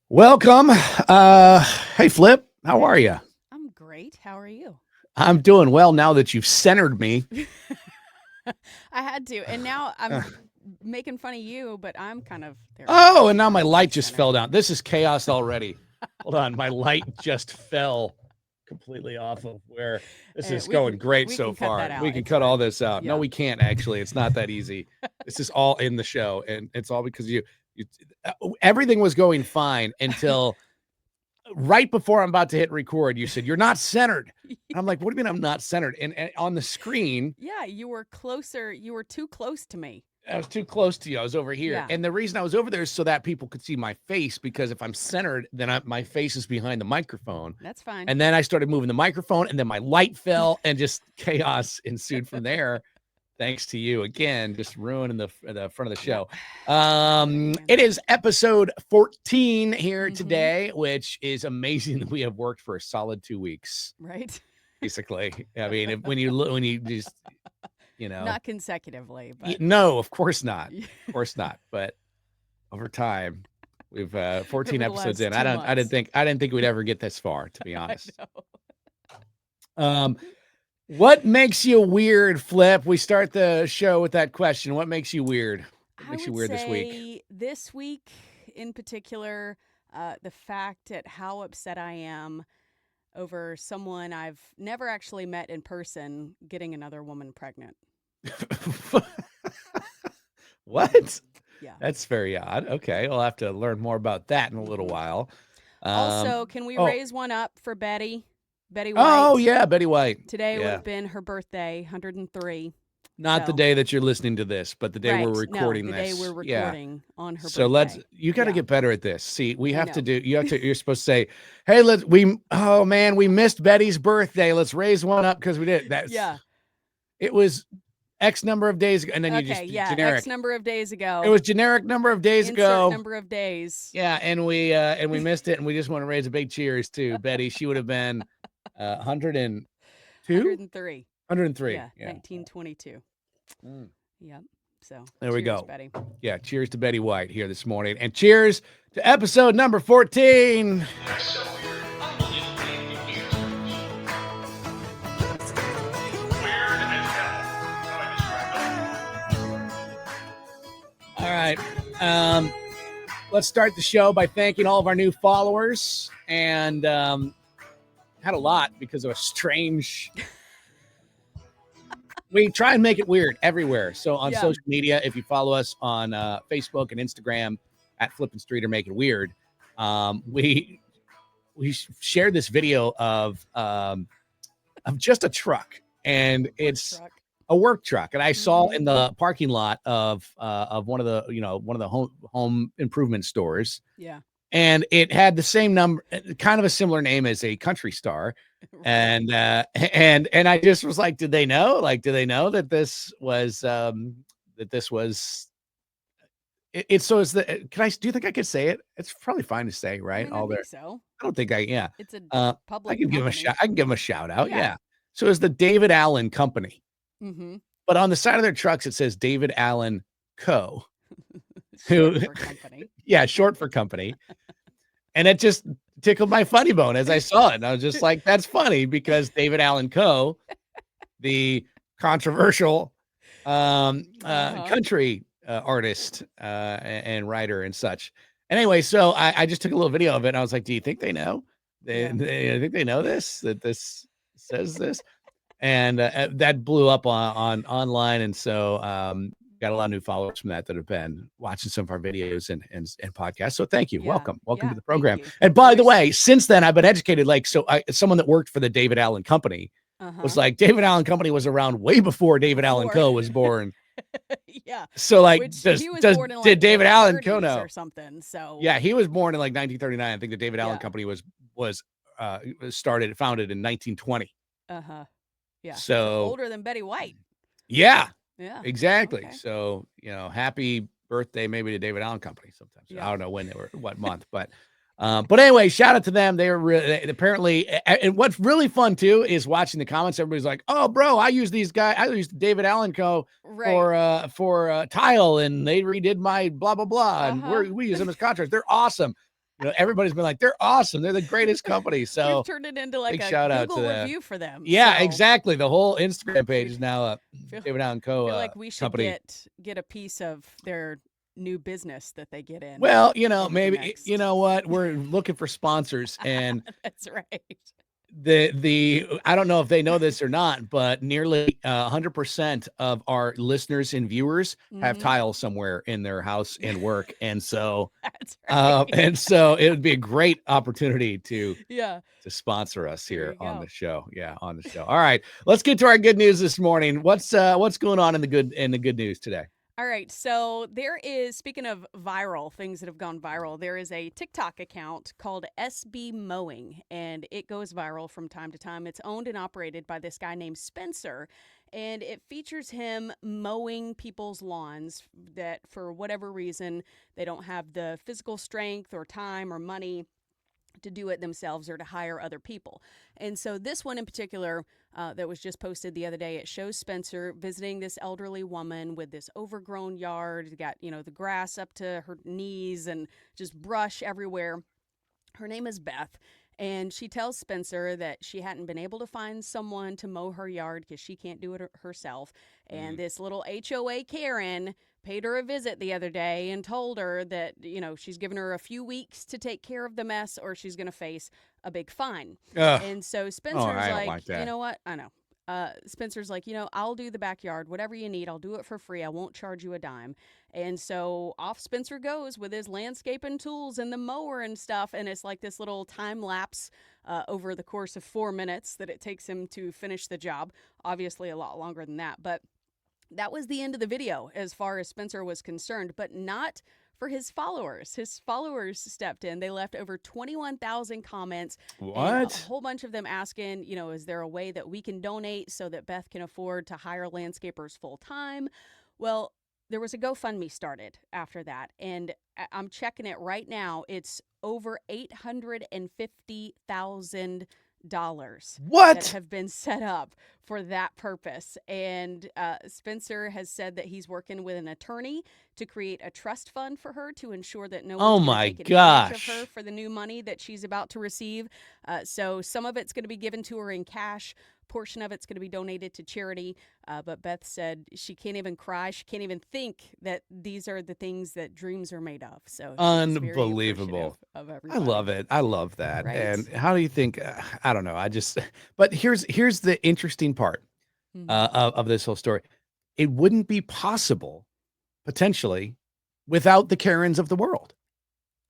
Welcome. Hey, Flip, how are you? I'm great. How are you? I'm doing well now that you've centered me. I had to. And now Uh, I'm making fun of you, but I'm kind of there we go. oh, and now my I'm light off just center. fell down. This is chaos already. Hold on, my light just fell completely off of where this is We going can great we so can cut far. that We out. can It's cut all fine. this out. No, Yeah. we can't actually. It's not that easy. This is all in the show, and it's all because you everything was going fine until right before I'm about to hit record, you said, "You're not centered." I'm like, "What do you mean I'm not centered?" And on the screen, Yeah, you were closer. You were too close to me. I was too close to you. I was over here. Yeah, And the reason I was over there is so that people could see my face, because if I'm centered, then my face is behind the microphone. that's fine. And then I started moving the microphone, and then my light fell, and just chaos ensued from there. Thanks to you again, just ruining the front of the Yep. show. Do it again. It is episode 14 here Mm-hmm. today, which is amazing that we have worked for a solid 2 weeks, Right. basically. I mean, when you look, when you just, Not consecutively, but no, of course not, of course not. But over time, we've 14 over the episodes last in. 2 months. I didn't think we'd ever get this far, to be I honest. know. Um, what makes you weird, Flip? We start the show with that question. What makes you weird? What I makes you would weird this week? say this week in particular, the fact at how upset I am over someone I've never actually met in person getting another woman pregnant. What? Yeah. That's very odd. Okay, I'll have to learn more about that in a little hmm while. Also, can we Oh, raise one up for Betty? Betty oh White. yeah, Betty White. Today would Yeah, have been her birthday, 103. not the So, day that you're listening to this, but the day we're right. No, recording the day we're this. Yeah. recording on her So let's. birthday. You got to Yeah, get better at this. See, we I have to know. do. You have to. You're supposed to say, "Hey, let's. We. Oh man, we missed Betty's birthday. Let's raise one up because we did." That's. Yeah. It was X number of days ago, and then you Okay. just Yeah. X generic. number of days It ago. was generic number of days Insert ago. number of days. Yeah, and we missed it, and we just want to raise a big cheers to Betty. She would have been 102, 103. 103. Yeah. Yeah. 1922. Mm. Yep. So, There we cheers, go. Betty. Yeah, cheers to Betty White here this morning, and cheers to episode number 14. All right. Let's start the show by thanking all of our new followers, and had a lot because of a strange. We try and make it weird everywhere. So on Yeah. social media, if you follow us on Facebook and Instagram at Flippin' Street or Make It Weird, we shared this video of just a truck, and it's Truck. a work truck, and I saw Mhm. in the parking lot of one of the home improvement stores, Yeah. and it had the same number, kind of a similar name as a country star, Right. and I just was like, did they know? Like, do they know that this was that this was? It's so is the. Can I? Do you think I could say it? It's probably fine to say, I right? mean, I All there. think so. I don't think I. Yeah. It's a I public can give him a company. shout. I can give him a shout out. Yeah. Yeah. So it's the David Allen Company, Mm-hmm. but on the side of their trucks it says David Allen Co. Short for company. Yeah, short for company. And it just tickled my funny bone as I saw it. And I was just like, that's funny because David Allen Co., the controversial country artist and writer and such. And anyway, so I just took a little video of it and I was like, do you think they know? Yeah. I think they know this, that this says this. And that blew up on online. And so got a lot of new followers from that have been watching some of our videos and podcasts. So thank you. Yeah. Welcome Yeah. to the Thank program. you. And by the There's- way, since then I've been educated. Like, so someone that worked for the David Allen Company was like, David Allen Company was around way before David Allen Co. was born. Yeah. So like, Which he was born in like did David the Allen Co. 30s know? or something. So Yeah, he was born in like 1939. I think the David Allen Yeah. Company was founded in 1920. Yeah. So older than Betty White. yeah, Yeah. exactly. Okay. So, happy birthday maybe to David Allen Company sometimes. Yeah. I don't know when they were, what month, but anyway, shout out to them. They were really, apparently, and what's really fun too is watching the comments. Everybody's like, "Oh, bro, I use these guys. I used David Allen Co. Right. for tile, and they redid my blah blah blah, and we use them as contractors. They're awesome." everybody's been like, they're awesome. They're the greatest company. We've So turned it into like big a shout out to Google them. review for them. Yeah, So exactly. The whole Instagram page we is now a feel, David Allen Co. feel like we should company. get a piece of their new business that they get in. Well, over the maybe next. you know what? We're looking for sponsors, and That's right. the I don't know if they know this or not, but nearly 100% of our listeners and viewers have Mhm. tile somewhere in their house and work, and so That's right. it would be a great opportunity to Yeah. sponsor us There here you on go. the show. Yeah, on the show. All right, let's get to our good news this morning. What's going on in the good news today? All right. So there is, speaking of viral things that have gone viral, there is a TikTok account called SB Mowing, and it goes viral from time to time. It's owned and operated by this guy named Spencer, and it features him mowing people's lawns that, for whatever reason, they don't have the physical strength or time or money to do it themselves or to hire other people. And so this one in particular that was just posted the other day, it shows Spencer visiting this elderly woman with this overgrown yard. Got, the grass up to her knees and just brush everywhere. Her name is Beth. And she tells Spencer that she hadn't been able to find someone to mow her yard because she can't do it herself. And this little HOA Karen paid her a visit the other day and told her that, she's given her a few weeks to take care of the mess or she's going to face a big fine. Ugh. And so Oh, Spencer's I don't like, like that. you know what? I know. Spencer's like, I'll do the backyard, whatever you need. I'll do it for free. I won't charge you a dime. And so off Spencer goes with his landscaping tools and the mower and stuff. And it's like this little time lapse over the course of 4 minutes that it takes him to finish the job. Obviously, a lot longer than that. But that was the end of the video as far as Spencer was concerned, but not for his followers. His followers stepped in. They left over 21,000 comments. And a What? whole bunch of them asking, is there a way that we can donate so that Beth can afford to hire landscapers full time? Well, there was a GoFundMe started after that, and I'm checking it right now. It's over $850,000 that What? have been set up for that purpose. And Spencer has said that he's working with an attorney to create a trust fund for her to ensure that no Oh one's going to my take advantage of gosh. her for the new money that she's about to receive. So some of it's going to be given to her in cash. Portion of it's going to be donated to charity. But Beth said she can't even cry. She can't even think that these are the things that dreams are made of. So she's very Unbelievable. appreciative of I everybody. love it. I love that. Right? And how do you think? I don't know. But here's the interesting part Mhm. of this whole story. It wouldn't be possible potentially without the Karens of the world.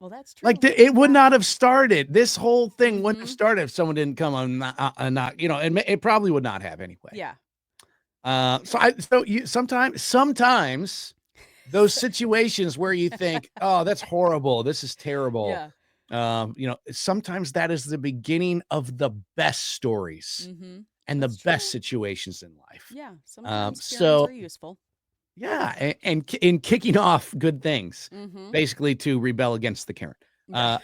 Well, that's true. Like it would Yeah. not have started. This whole thing wouldn't have Mhm. started if someone didn't come on, not, and it probably would not have anyway. Yeah. Sometimes those situations where you think, oh, that's horrible, this is terrible. Yeah. Sometimes that is the beginning of the best stories Mm-hmm. and That's the best true. situations in life. Yeah. Sometimes Karens So are useful. yeah, and in kicking off good things, Mm-hmm. basically to rebel against the Karen. Right.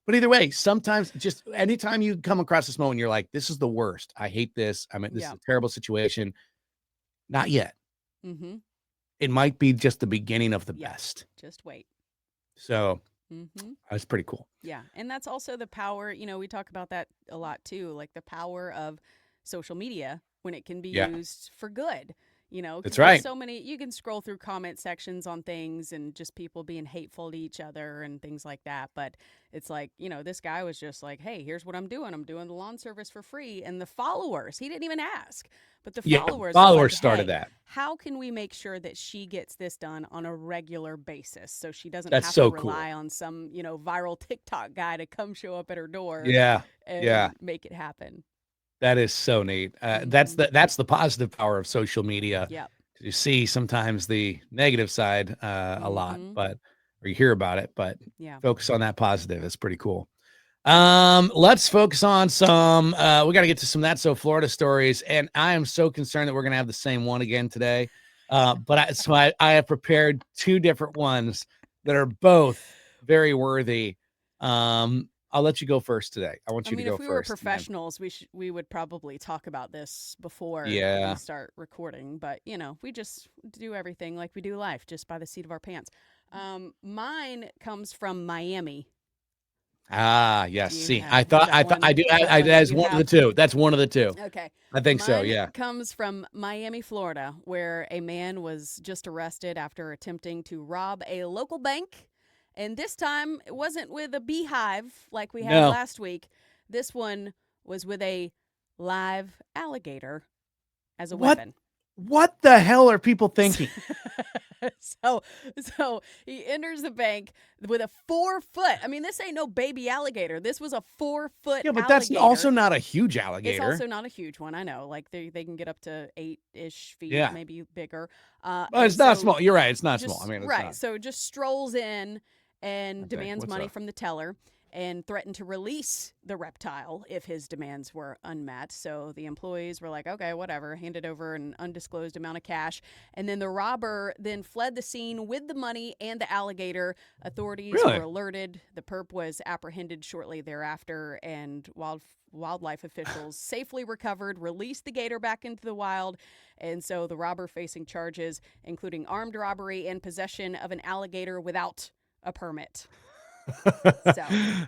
But either way, sometimes just anytime you come across this moment, you're like, this is the worst. I hate this. I mean, this is Yeah. a terrible situation. Not yet. Mm-hmm. It might be just the beginning of the Yeah. best. Just wait. So Mm-hmm. that's pretty cool. Yeah. And that's also the power, we talk about that a lot too, like the power of social media when it can be Yeah. used for good. 'Cause That's there's right. so many, you can scroll through comment sections on things and just people being hateful to each other and things like that. But it's like, this guy was just like, hey, here's what I'm doing. I'm doing the lawn service for free. And the followers, he didn't even ask, but the Yeah, followers, followers like, started hey, that. how can we make sure that she gets this done on a regular basis so she doesn't That's have so to cool. rely on some, viral TikTok guy to come show up at her door Yeah. and Yeah. make it happen. That is so neat. That's Mhm. that's the positive power of social media. Yep. You see sometimes the negative side a lot, Mhm. or you hear about it, but Yeah. focus on that positive. It's pretty cool. Let's focus on some, we got to get to some That's So Florida stories. And I am so concerned that we're going to have the same one again today. But I have prepared two different ones that are both very worthy. I'll let you go first today. I want you to go If we first. were professionals, we would probably talk about this before Yeah. we start recording. But we just do everything like we do life, just by the seat of our pants. Mine comes from Miami. Ah, yes. Do you See, have I is thought, that one? I do. Is that one that That's you one of the have? two. That's one of the two. Okay. I think so. Mine Yeah. comes from Miami, Florida, where a man was just arrested after attempting to rob a local bank. And this time it wasn't with a beehive like we had No. last week. This one was with a live alligator as a What? weapon. What the hell are people thinking? so so he enters the bank with a 4 foot. I mean, this ain't no baby alligator. This was a 4 foot Yeah, but that's alligator. also not a huge It's alligator. also not a huge one. I know. Like they can get up to 8-ish feet, Yeah. maybe bigger. But And it's not so small. You're right. It's not just small. I mean, it's right. not. So just strolls in and Okay, demands what's money up? from the teller and threatened to release the reptile if his demands were unmet. So the employees were like, okay, whatever, handed over an undisclosed amount of cash. And then the robber then fled the scene with the money and the alligator. Authorities Really? were alerted. The perp was apprehended shortly thereafter, and wildlife officials safely recovered, released the gator back into the wild. And so the robber facing charges, including armed robbery and possession of an alligator without a permit. So.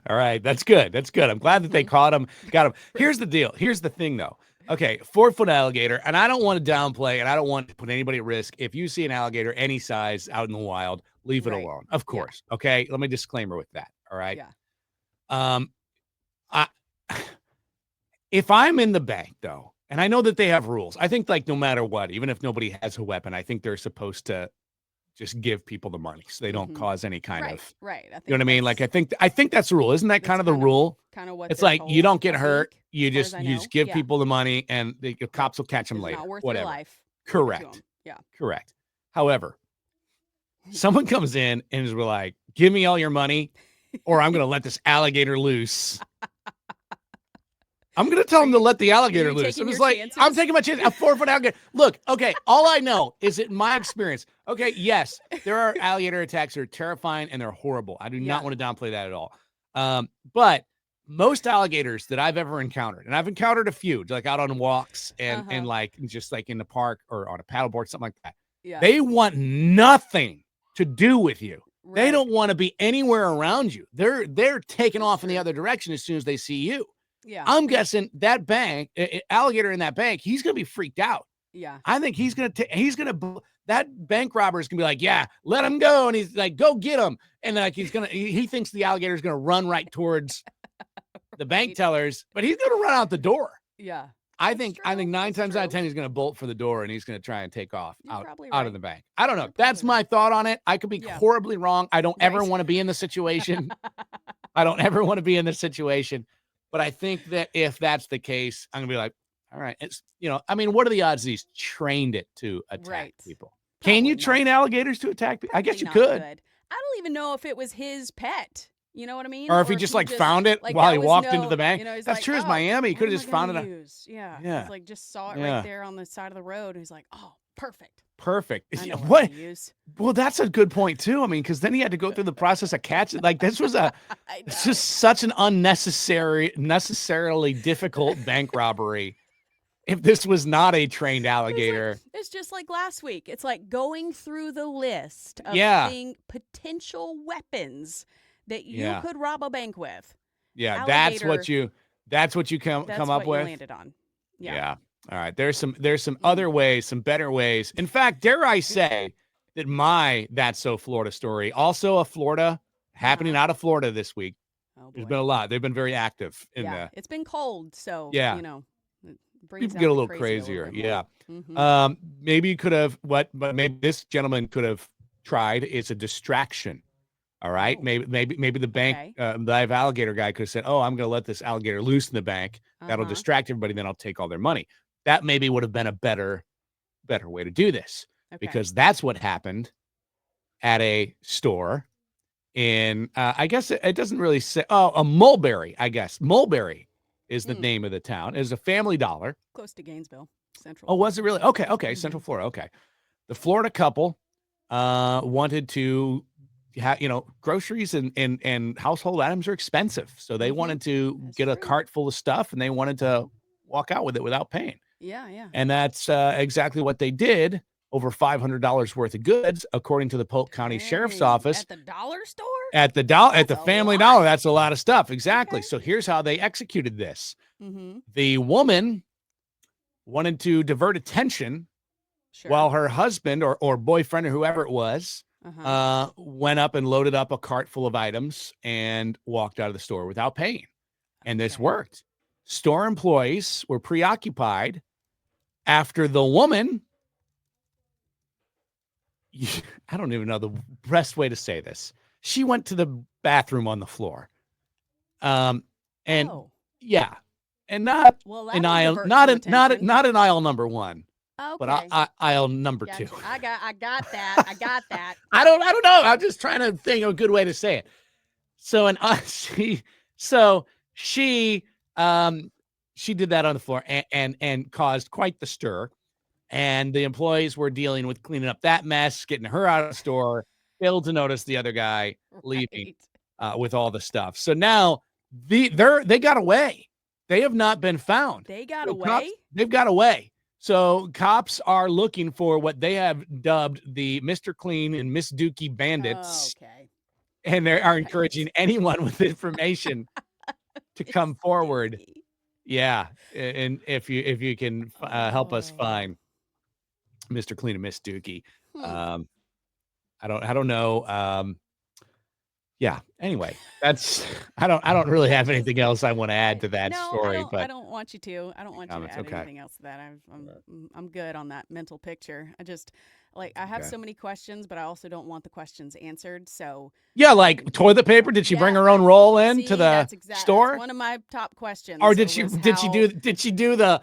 All right, that's good. That's good. I'm glad that they caught him, got him. Here's the deal. Here's the thing, though. Okay, 4 foot alligator, and I don't want to downplay, and I don't want to put anybody at risk. If you see an alligator any size out in the wild, leave it Right. alone. Of course. Yeah. Okay. Let me disclaimer with that. All right. Yeah. I if I'm in the bank though, and I know that they have rules, I think like no matter what, even if nobody has a weapon, I think they're supposed to just give people the money so they don't cause any kind of right. I think you know what I mean? Like I think that's the rule. Isn't that kind of the rule? Kind of what it's they're like told, you don't get I hurt. think, You as far as I just know. give Yeah. people the money and the cops will catch them It's later. not worth Whatever. your life. Correct. Yeah. Correct. However, someone comes in and is like, give me all your money or I'm going to let this alligator loose. I'm going to tell him to let the alligator loose. It was like, chances? I'm taking my chance. A 4 foot alligator. Look, okay, all I know is that my experience. Okay, yes, there are alligator attacks that are terrifying and they're horrible. I do not want to downplay that at all. But most alligators that I've ever encountered, and I've encountered a few, like out on walks and like just like in the park or on a paddleboard, something like that. Yeah. They want nothing to do with you. Right. They don't want to be anywhere around you. They're taking off in the other direction as soon as they see you. Yeah. I'm guessing that bank, alligator in that bank, he's going to be freaked out. Yeah. I think that bank robber is going to be like, yeah, let him go. And he's like, go get him. And like, he thinks the alligator is going to run right towards the bank tellers, but he's going to run out the door. Yeah. I think 9 times out of 10, he's going to bolt for the door and he's going to try and take off out of the bank. I don't know. That's my thought on it. I could be horribly wrong. I don't ever want to be in the situation. But I think that if that's the case, I'm gonna be like, all right, it's I mean, what are the odds that he's trained it to attack people? Can you train alligators to attack people? I guess you could. I don't even know if it was his pet. You know what I mean? Or if he just found it while he walked into the bank. That's like, true as Miami. He could have just found it. Yeah. He's like just saw it right there on the side of the road. And he's like, oh, perfect. Perfect. I know what? To use. Well, that's a good point too. I mean, because then he had to go through the process of catching. Like this was it's just such an necessarily difficult bank robbery. If this was not a trained alligator, it's just like last week. It's like going through the list of potential weapons that you could rob a bank with. Yeah, alligator, that's what you come up with. Landed on. Yeah. All right. There's some other ways, some better ways. In fact, dare I say that That's So Florida story, also a Florida happening out of Florida this week. Oh, there's been a lot. They've been very active in it's been cold, so people get a little crazier. Mm-hmm. Maybe you could have but maybe this gentleman could have tried. It's a distraction. All right. Oh. Maybe the bank, the live alligator guy could have said, oh, I'm going to let this alligator loose in the bank. That'll distract everybody. Then I'll take all their money. That maybe would have been a better way to do this because that's what happened at a store in, I guess it doesn't really say, a Mulberry, I guess. Mulberry is the name of the town. It was a Family Dollar. Close to Gainesville, Central. Oh, was it really? Okay. Mm-hmm. Central Florida. Okay. The Florida couple wanted to groceries and household items are expensive. So they wanted to get a cart full of stuff and they wanted to walk out with it without paying. Yeah. And that's exactly what they did. over $500 worth of goods, according to the Polk County Sheriff's Office. At the dollar store? At the Family Dollar. That's a lot of stuff. Exactly. Okay. So here's how they executed this. The woman wanted to divert attention while her husband or boyfriend or whoever it was went up and loaded up a cart full of items and walked out of the store without paying. And this worked. Store employees were preoccupied after the woman, I don't even know the best way to say this. She went to the bathroom on the floor. And yeah, and not in aisle, not in aisle number 1. Okay. But aisle number 2. I got that. I don't know. I'm just trying to think of a good way to say it. So she did that on the floor and caused quite the stir. And the employees were dealing with cleaning up that mess, getting her out of the store, failed to notice the other guy leaving with all the stuff. So now they got away. They have not been found. They got away? They've got away. So cops are looking for what they have dubbed the Mr. Clean and Miss Dookie bandits. Oh, okay. And they are encouraging anyone with information to come forward. Yeah. And if you can help us find Mr. Clean and Miss Dookie. I don't know. Yeah. Anyway, that's I don't really have anything else I want to add to that story. But I don't want you to. I don't want you to add anything else to that. I'm good on that mental picture. I have so many questions, but I also don't want the questions answered. So yeah, like toilet paper. Did she bring her own roll in to the store? That's one of my top questions. Or did she do the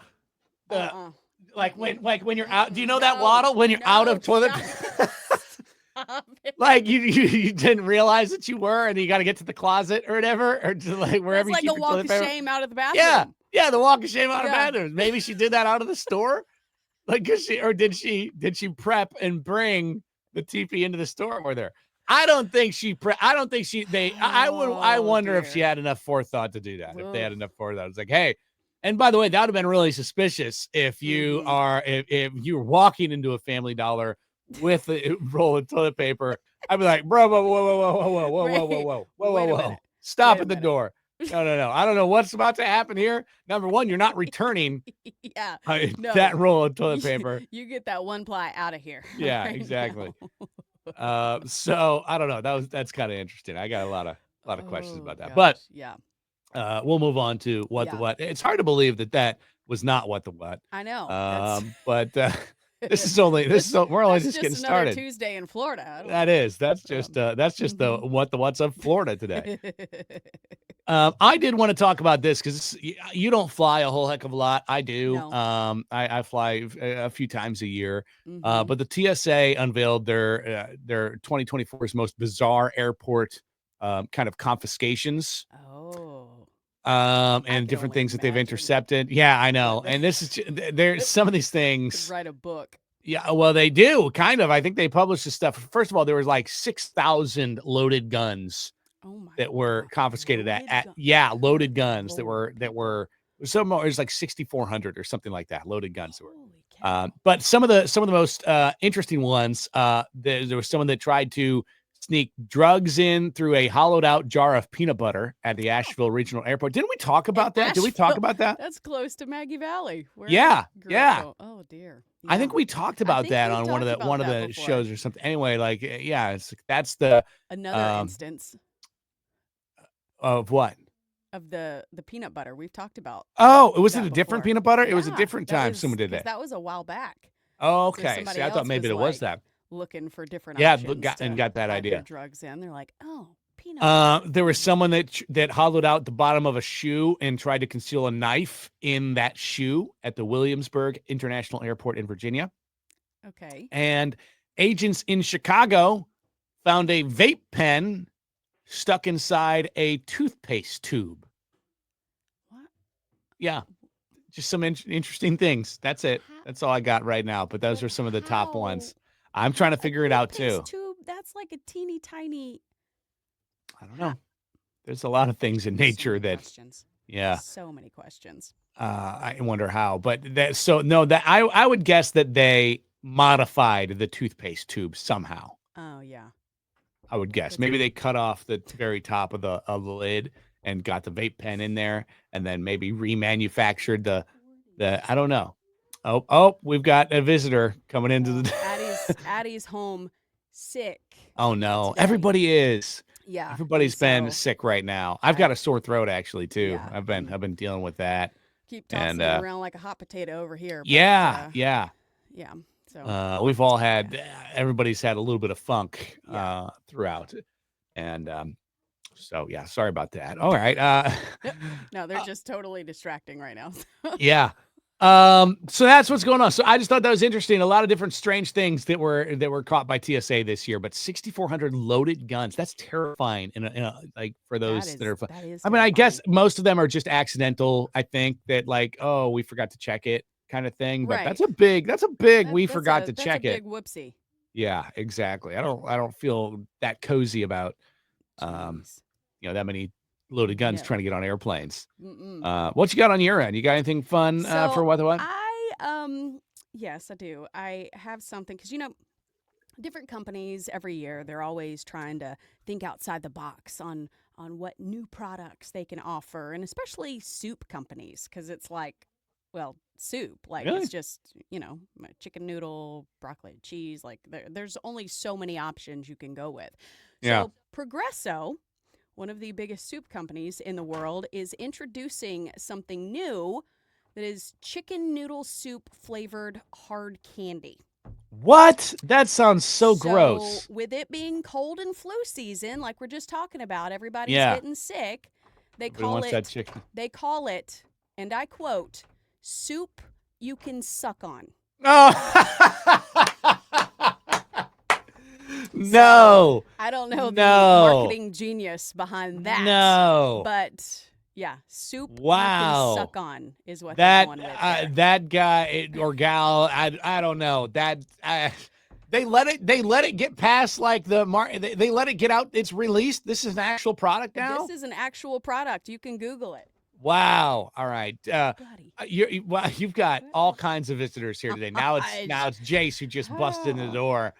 like when you're out? Do you know that waddle when you're out of toilet? Like you didn't realize that you were, and you got to get to the closet or whatever, or to like wherever. It's like the walk of shame out of the bathroom. Yeah, the walk of shame out of bathrooms. Maybe she did that out of the store, like did she prep and bring the teepee into the store with her? I don't think she. I wonder if she had enough forethought to do that. If they had enough forethought, it's like, hey. And by the way, that would have been really suspicious if you if you were walking into a Family Dollar with a roll of toilet paper. I'd be like, bro, whoa, stop at the door. No. I don't know what's about to happen here. Number one, you're not returning that roll of toilet paper. You get that one ply out of here. Yeah, exactly. So I don't know. That's kind of interesting. I got a lot of questions about that. But yeah. We'll move on to what the what. It's hard to believe that was not what the what. I know. But we're only just getting started. Tuesday in Florida. That's just the what's of Florida today. I did want to talk about this because you don't fly a whole heck of a lot. I do. No. I fly a few times a year. But the TSA unveiled their 2024's most bizarre airport kind of confiscations. And different things that they've intercepted. Yeah, I know. And this is there's some of these things. Write a book. Yeah, well, they do kind of. I think they published this stuff. First of all, there was like 6,000 loaded guns that were confiscated loaded guns that were some. It was like 6,400 or something like that. Loaded guns that were. But some of the most interesting ones. There was someone that tried to sneak drugs in through a hollowed out jar of peanut butter at the Asheville Regional Airport. Didn't we talk about that? Did we talk about that? That's close to Maggie Valley. Yeah. Oh dear. Yeah. I think we talked about that on one of the shows or something. Anyway, that's the another instance of what? Of the peanut butter we've talked about. Oh, was it a different peanut butter? Yeah, it was a different time someone did that. That was a while back. Oh, okay. See, I thought maybe it was that. Looking for different options. Got that idea. Drugs in. They're like, peanut. There was someone that hollowed out the bottom of a shoe and tried to conceal a knife in that shoe at the Williamsburg International Airport in Virginia. Okay. And agents in Chicago found a vape pen stuck inside a toothpaste tube. What? Yeah. Just some interesting things. That's it. That's all I got right now. But those are some of the top ones. I'm trying to figure it out too. Tube, that's like a teeny tiny. I don't know. There's a lot of things in nature questions. Yeah. So many questions. I wonder how, but I would guess that they modified the toothpaste tube somehow. Oh yeah. I would guess That's maybe they cut off the very top of the lid and got the vape pen in there, and then maybe remanufactured the. I don't know. Oh, we've got a visitor coming into the. Addie's home sick. Oh no, today. everybody is. Yeah. Everybody's been sick right now. I've got a sore throat actually too. Yeah, I've been dealing with that. Keep tossing it around like a hot potato over here. But, yeah. Yeah. So we've all had. Everybody's had a little bit of funk throughout, and so yeah. Sorry about that. All right. no, they're just totally distracting right now. Yeah. So that's what's going on. So I just thought that was interesting. A lot of different strange things that were caught by TSA this year, but 6,400 loaded guns. That's terrifying. Like for those that are, that is I mean, I guess terrifying. most of them are just accidental. I think that like, oh, we forgot to check it kind of thing, but Right. that's a big, we forgot to check it. Big whoopsie. Yeah, exactly. I don't feel that cozy about, Jeez. that many loaded guns No. trying to get on airplanes. What you got on your end? You got anything fun for what? Yes, I do. I have something because different companies every year they're always trying to think outside the box on what new products they can offer, and especially soup companies because it's like, well, soup like Really? it's just chicken noodle, broccoli and cheese. Like there's only so many options you can go with. Yeah. So Progresso, one of the biggest soup companies in the world, is introducing something new that is chicken noodle soup flavored hard candy. What? That sounds so gross. With it being cold and flu season, like we're just talking about, everybody's Yeah. getting sick. They Everybody call wants it that chicken. They call it, and I quote, soup you can suck on. Oh. No. I don't know the No. marketing genius behind that. No. But yeah, soup you Wow. can suck on is what they're going with there. That guy or gal, I don't know. They let it get past like they let it get out. It's released. This is an actual product now. This is an actual product. You can Google it. Wow. All right. Buddy. You've got all kinds of visitors here today. Now it's Jace who just busted in the door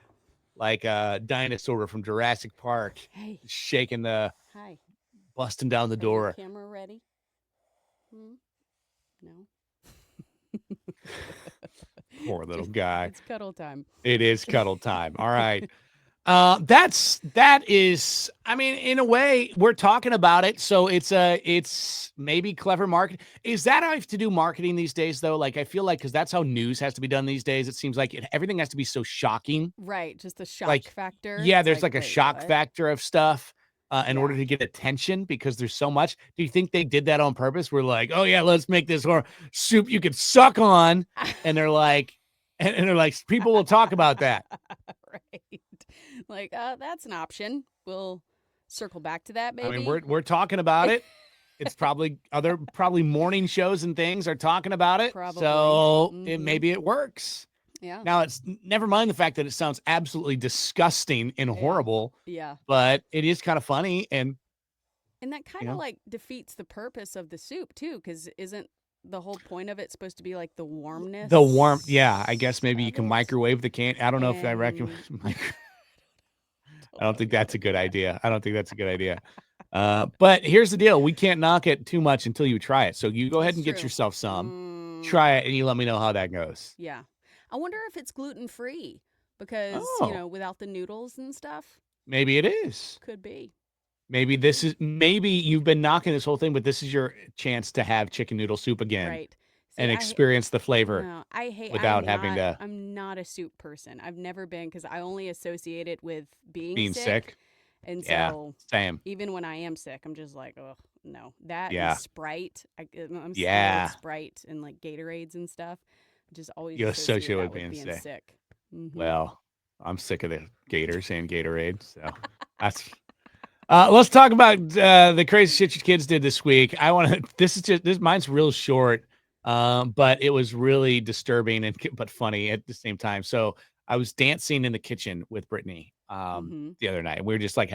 like a dinosaur from Jurassic Park. Hey. Shaking Hi. Busting down the door. Camera ready? No. Poor little guy. It's cuddle time. It is cuddle time. All right. That is, I mean, in a way, we're talking about it. So it's maybe clever marketing. Is that how I have to do marketing these days, though? Like, I feel like because that's how news has to be done these days. It seems like everything has to be so shocking. Right. Just the shock factor. Yeah, It's there's like a wait, shock what? factor of stuff. In order to get attention because there's so much. Do you think they did that on purpose? We're like, oh yeah, let's make this soup you could suck on. And they're like, people will talk about that. Right. Like, that's an option. We'll circle back to that, maybe. I mean, we're talking about it. It's probably morning shows and things are talking about it. Probably. So maybe it works. Yeah. Now it's never mind the fact that it sounds absolutely disgusting and horrible. Yeah. But it is kind of funny and that kind of like defeats the purpose of the soup too, because isn't the whole point of it supposed to be like the warmness? The warmth, yeah. I guess maybe you can microwave the can. I don't know if I recommend. I don't think that's a good idea. But here's the deal: we can't knock it too much until you try it. So you go ahead and get yourself some, try it, and you let me know how that goes. Yeah. I wonder if it's gluten-free because, without the noodles and stuff. Maybe it is. Could be. Maybe you've been knocking this whole thing, but this is your chance to have chicken noodle soup again. Right. And experience the flavor. No, I hate without having to. I'm not a soup person. I've never been because I only associate it with being sick. And so same. Even when I am sick, I'm just like, oh no. That and Sprite. I'm scared of Sprite and like Gatorades and stuff. Just always associate with being sick. Mm-hmm. Well, I'm sick of the Gators and Gatorade. So that's. Let's talk about the crazy shit your kids did this week. Mine's real short, but it was really disturbing but funny at the same time. So I was dancing in the kitchen with Brittany the other night. We were just like,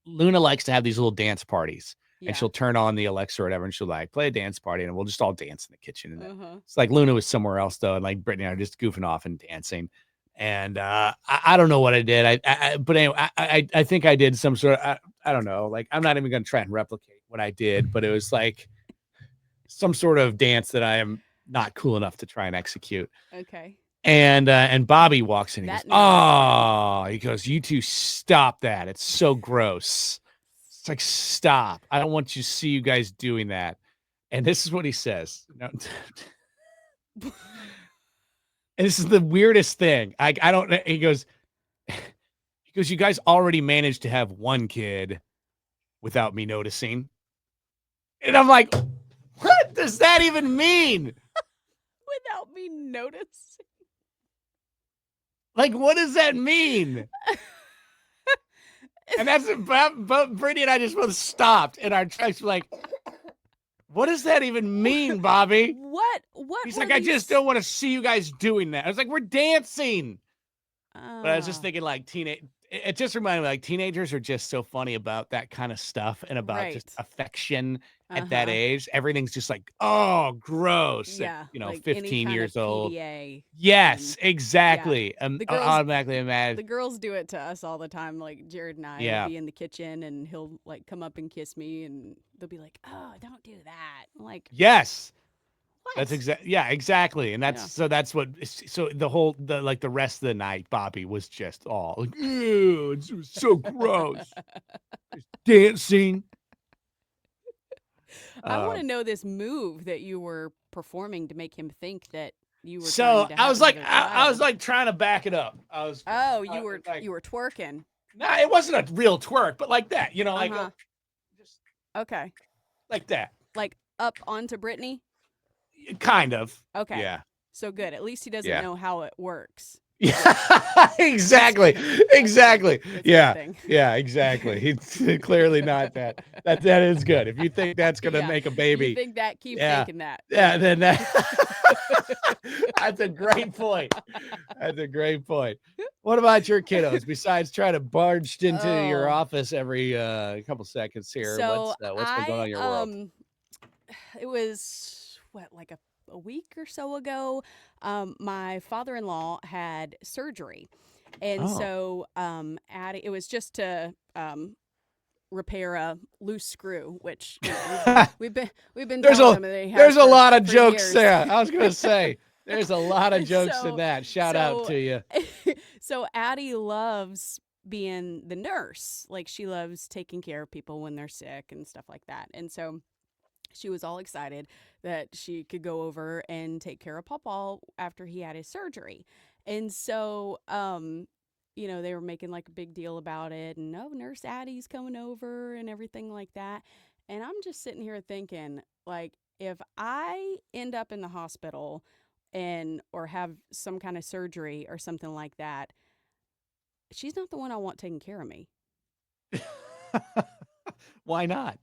Luna likes to have these little dance parties. Yeah. And she'll turn on the Alexa or whatever, and she'll like play a dance party, and we'll just all dance in the kitchen. And it's like Luna was somewhere else though, and like Brittany and I are just goofing off and dancing. And I don't know what I did. But anyway, I think I did some sort of, I don't know. Like, I'm not even going to try and replicate what I did, but it was like some sort of dance that I am not cool enough to try and execute. Okay. And Bobby walks in. He goes, That nerve. "Oh," he goes, "You two stop that. It's so gross." It's like, stop. I don't want you to see you guys doing that. And this is what he says. No, and this is the weirdest thing. I don't know. He goes, "You guys already managed to have one kid without me noticing." And I'm like, what does that even mean? Without me noticing. Like, what does that mean? And that's, but Brittany and I just both stopped in our tracks. We're like, what does that even mean, Bobby? What? He's like, I just don't want to see you guys doing that. I was like, we're dancing. But I was just thinking, like, it just reminded me, like, teenagers are just so funny about that kind of stuff and about just affection at that age. Everything's just like, oh, gross. Yeah, At, like 15 years old. PDA. Yes, exactly. The girls automatically imagine. The girls do it to us all the time. Like Jared and I will be in the kitchen and he'll like come up and kiss me and they'll be like, "Oh, don't do that." I'm like, yes. what? That's exactly. And that's so that's what so the rest of the night, Bobby was just all like, ew, it was so gross. Dancing. I want to know this move that you were performing to make him think that you were. So I was like trying to back it up. I was. Oh, you were twerking. Nah, it wasn't a real twerk, but like that, like just okay, like that, like up onto Brittany. Kind of. Okay. Yeah. So good. At least he doesn't know how it works. Yeah, exactly. Exactly. Yeah, exactly. He's clearly not that. That is good. If you think that's gonna make a baby, you think that, keep thinking that. Yeah, then that's a great point. That's a great point. What about your kiddos? Besides trying to barge into your office every couple seconds here, so what's been going on in your world? It was like a week or so ago. My father-in-law had surgery, and so it was just to repair a loose screw, which we've been there's a lot of jokes years. there. I was gonna say there's a lot of jokes in that. Shout out to you. So Addie loves being the nurse. Like, she loves taking care of people when they're sick and stuff like that. And so she was all excited that she could go over and take care of Pawpaw after he had his surgery. And so, they were making like a big deal about it, and Nurse Addie's coming over and everything like that. And I'm just sitting here thinking, like, if I end up in the hospital or have some kind of surgery or something like that, she's not the one I want taking care of me. Why not?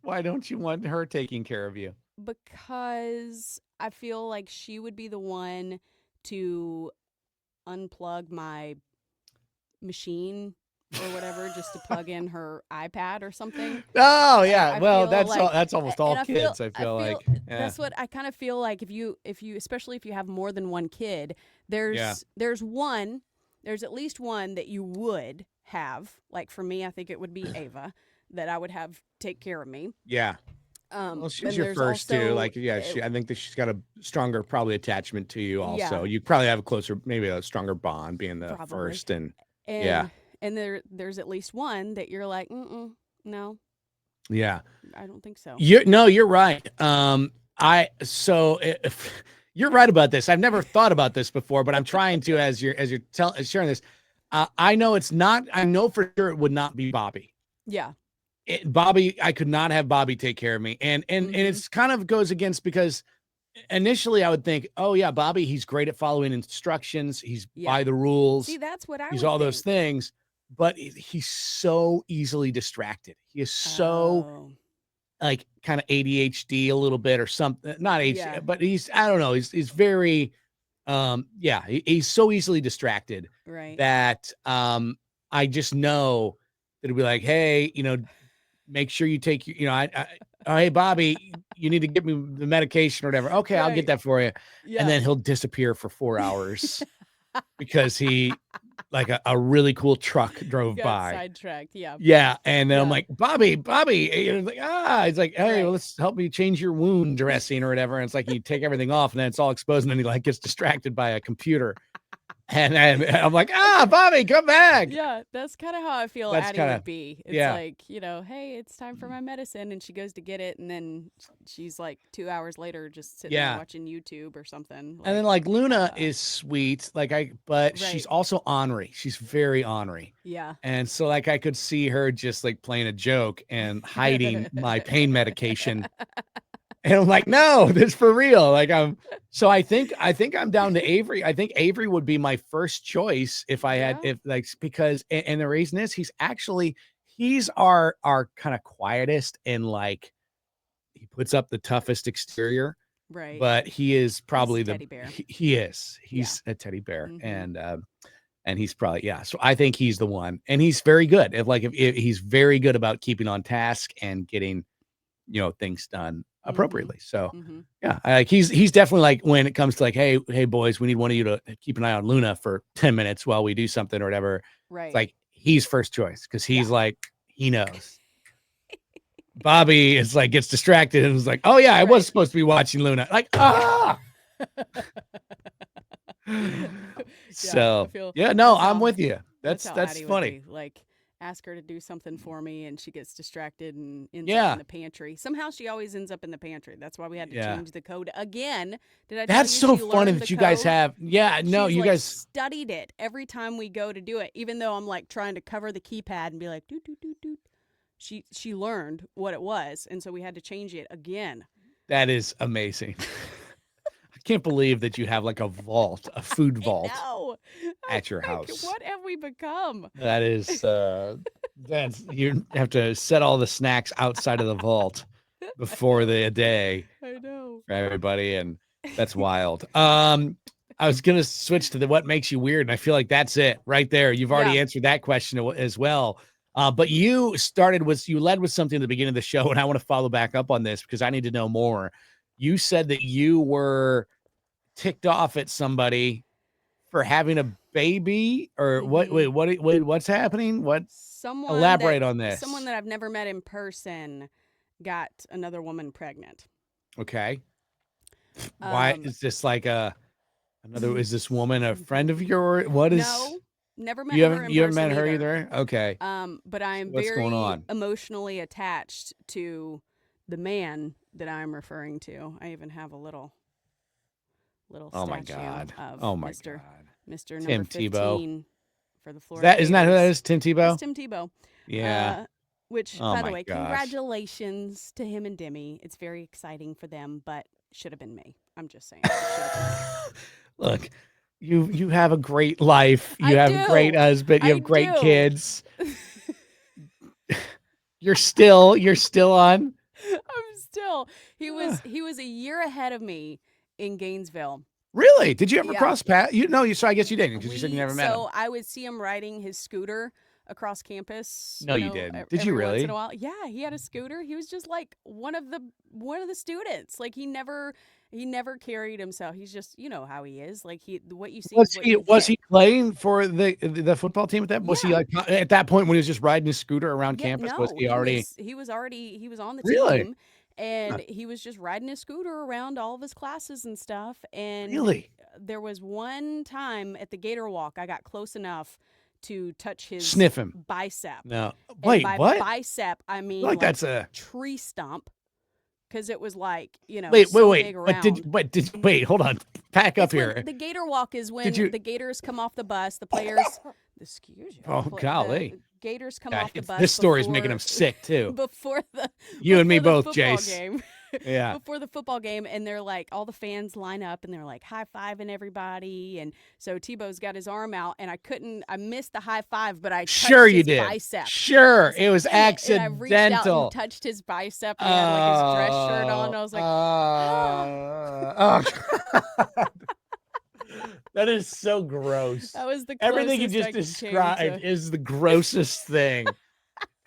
Why don't you want her taking care of you? Because I feel like she would be the one to unplug my machine or whatever, just to plug in her iPad or something. Oh yeah, well that's almost all kids. I feel like that's what I kind of feel like. If you especially if you have more than one kid, there's at least one that you would have. Like for me, I think it would be Ava that I would have take care of me. Yeah. Well, she's your first too. Like, I think that she's got a stronger probably attachment to you. Also, you probably have a closer, maybe a stronger bond being the first. And there's at least one that you're like, no. Yeah. I don't think so. You're right. You're right about this. I've never thought about this before, but I'm trying to as you're sharing this. I know it's not. I know for sure it would not be Bobby. Yeah. Bobby, I could not have Bobby take care of me. And it's kind of goes against, because initially I would think, oh yeah, Bobby, he's great at following instructions. He's by the rules. See, that's what he's all those things, but he's so easily distracted. He is so like kind of ADHD a little bit or something, not ADHD, but I don't know. He's very, he's so easily distracted that I just know that it'd be like, hey, make sure you take, hey, Bobby, you need to get me the medication or whatever. Okay, I'll get that for you. Yeah. And then he'll disappear for 4 hours. because he like a really cool truck drove Got by. sidetracked. Yeah. Yeah, and then I'm Yeah. like, Bobby, and it's like, he's like, hey, Right. let's help me change your wound dressing or whatever. And it's like you take everything off, and then it's all exposed, and then he like gets distracted by a computer, and I'm like, Bobby, come back. Yeah, that's kind of how I feel That's Addie kinda would be. It's yeah. like, hey, it's time for my medicine. And she goes to get it. And then she's like 2 hours later, just sitting there Yeah. watching YouTube or something. And then like Luna is sweet, but she's Right. also ornery. She's very ornery. Yeah. And so like I could see her just like playing a joke and hiding my pain medication. And I'm like, no, this is for real. Like so I think I'm down to Avery. I think Avery would be my first choice if I had Yeah. if like because and the reason is he's our kind of quietest and like he puts up the toughest exterior. Right. But he is probably He's a teddy bear. he is. He's a teddy bear. And he's probably so I think he's the one. And he's very good. If he's very good about keeping on task and getting things done appropriately. So yeah, he's definitely like when it comes to like, hey boys, we need one of you to keep an eye on Luna for 10 minutes while we do something or whatever. Right. It's like he's first choice because he's like he knows. Bobby is like gets distracted and is like, oh yeah, I was supposed to be watching Luna. Like So no, I'm with you. That's funny. Like ask her to do something for me and she gets distracted and ends up in the pantry. Somehow she always ends up in the pantry. That's why we had to change the code again. Did I tell That's you so funny that you guys have. Yeah, no, She's you like guys studied it every time we go to do it, even though I'm like trying to cover the keypad and be like, doot, doot, doot, doot. She learned what it was, and so we had to change it again. That is amazing. I can't believe that you have like a vault, a food vault at your house. What have we become? That is that's you have to set all the snacks outside of the vault before the day. I know. For everybody, and that's wild. I was gonna switch to the what makes you weird, and I feel like that's it right there. You've already answered that question as well. But you led with something at the beginning of the show, and I want to follow back up on this because I need to know more. You said that you were ticked off at somebody for having a baby, or what? Wait, what's happening? Elaborate on this. Someone that I've never met in person got another woman pregnant. Okay. Why is this like is this woman a friend of yours? What is? No. Never met her. You haven't met her either? Okay. But I am very emotionally attached to the man that I'm referring to. I even have a little statue of Mr. Tim number 15 Tebow. For the Florida. Isn't that who that is? Tim Tebow? It's Tim Tebow. Yeah. Which, by the way, congratulations to him and Demi. It's very exciting for them, but should have been me. I'm just saying. Look. You have a great life. You have a great husband. You have great kids. You're still on. I'm still. He was a year ahead of me in Gainesville. Really? Did you ever cross paths? So I guess you didn't because you said you never met him. So I would see him riding his scooter across campus. No, you didn't. Did you really? Once in a while. Yeah, he had a scooter. He was just like one of the students. Like he never carried himself. He's just, you know how he is. Like what you see. Was he playing for the football team at that? Was he like at that point when he was just riding his scooter around campus? No, was he already? He was on the really? team, and he was just riding his scooter around all of his classes and stuff. And really, there was one time at the Gator Walk, I got close enough to touch his sniff him bicep. No, wait, by what? Bicep, I mean like that's a tree stump. Because it was like, wait. Wait, hold on. Back up here. The Gator Walk is when the Gators come off the bus. The players, excuse you. Oh, golly. The Gators come off the bus. This story's making him sick too. Before the you and me both, Jace. Game. Yeah. Before the football game, and they're like, all the fans line up and they're like high fiving everybody, and so Tebow's got his arm out, and I missed the high five, but I touched his bicep. Sure, it was accidental. And I reached out and touched his bicep. And he had like his dress shirt on. And I was like, that is so gross. That was the everything you just described is the grossest thing.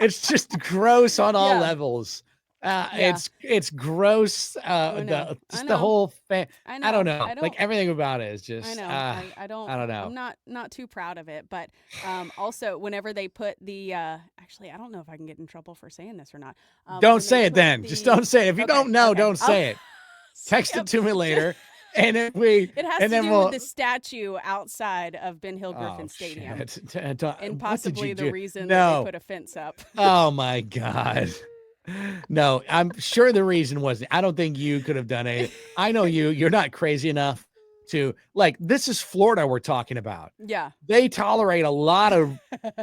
It's just gross on all levels. Yeah. It's gross. I know. I The know. whole I I don't know. know. I Like don't. everything about it is I just know. I don't. I don't I'm know. not too proud of it. But also, whenever they put the actually, I don't know if I can get in trouble for saying this or not. Don't When they say it put then. Just the don't say it. If you okay, don't know, okay, don't say it. Text it Yep. to me later. And if we It has and to then do we'll with the statue outside of Ben Hill Griffin oh Stadium, shit. and What did possibly you the do? reason that they No. put a fence up. Oh my God. No, I'm sure the reason wasn't. I don't think you could have done anything. I know you. You're not crazy enough to like. This is Florida we're talking about. Yeah, They tolerate a lot of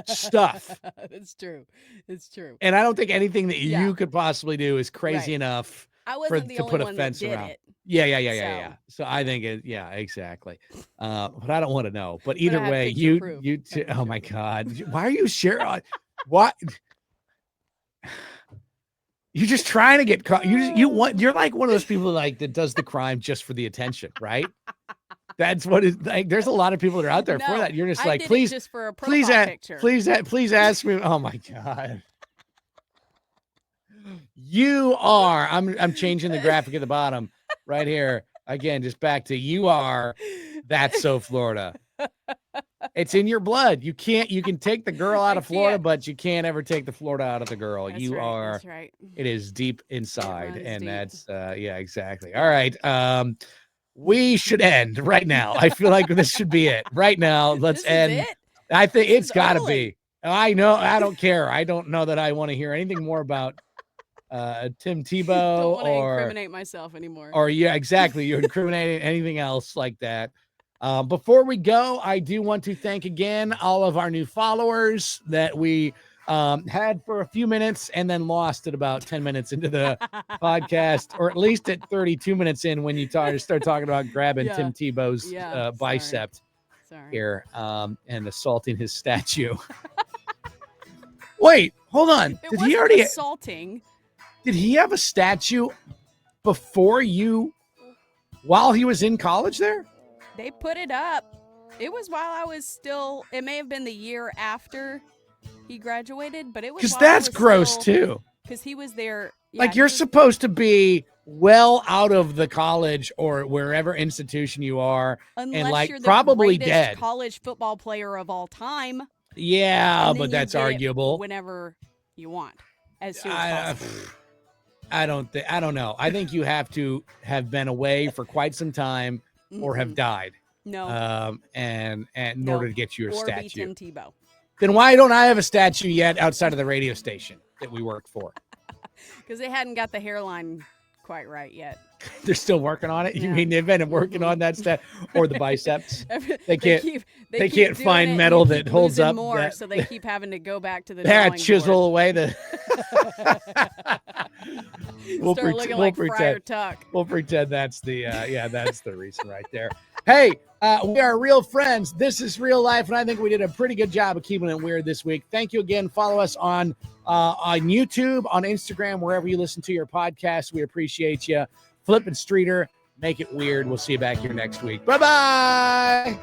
stuff, it's true. It's true. and I don't think anything that Yeah, you could possibly do is crazy right. enough I wasn't the to only put a one that fence did around. it, Yeah. so So I think it. Yeah, exactly. But I don't want to know. But but I either have way, picture proof. you. I have Oh picture my proof. God, why are you sharing? What? You're just trying to get caught. You're like one of those people like that does the crime just for the attention, right? That's what it's like. There's a lot of people that are out there for No, that. You're just I like, did it please, just for a please, profile picture. please ask me. Oh my God. You are. I'm changing the graphic at the bottom right here. Again, just back to you are. That's so Florida. It's in your blood. You can take the girl out I of Florida, can't. but you can't ever take the Florida out of the girl. That's You right. are. That's right. It is deep inside, runs and deep. that's yeah, exactly. All right. We should end right now. I feel like this should be it right now. Let's This is end. it. I think This it's is got to early. be. I know. I don't care. I don't know that I want to hear anything more about Tim Don't Tebow want to incriminate myself anymore. or yeah, exactly. You're incriminating anything else like that. Before we go, I do want to thank again all of our new followers that we had for a few minutes and then lost at about 10 minutes into the podcast, or at least at 32 minutes in when you start talking about grabbing Tim Tebow's bicep here and assaulting his statue. Wait, hold on. It wasn't assaulting. Did he have a statue before while he was in college there? They put it up. It was while I was still, it may have been the year after he graduated, but it was because that's gross too. Because he was there. Yeah, like you're supposed to be well out of the college or wherever institution you are, unless and like you're the probably greatest dead college football player of all time. Yeah, and then but you that's get it arguable. whenever you want, as soon as possible. I don't know. I think you have to have been away for quite some time or have died. No. And in order to get your or statue. be Tim Tebow. Then why don't I have a statue yet outside of the radio station that we work for? Because they hadn't got the hairline quite right yet. They're still working on it. You Yeah. mean they've been working on that stat or the biceps? They can't find metal that holds up more, so they keep having to go back to the yeah, drawing chisel board. away the. Start looking like Friar Tuck. We'll pretend that's the that's the reason right there. Hey, we are real friends. This is real life, and I think we did a pretty good job of keeping it weird this week. Thank you again. Follow us on YouTube, on Instagram, wherever you listen to your podcast. We appreciate you. Flippin' Streeter, make it weird. We'll see you back here next week. Bye-bye.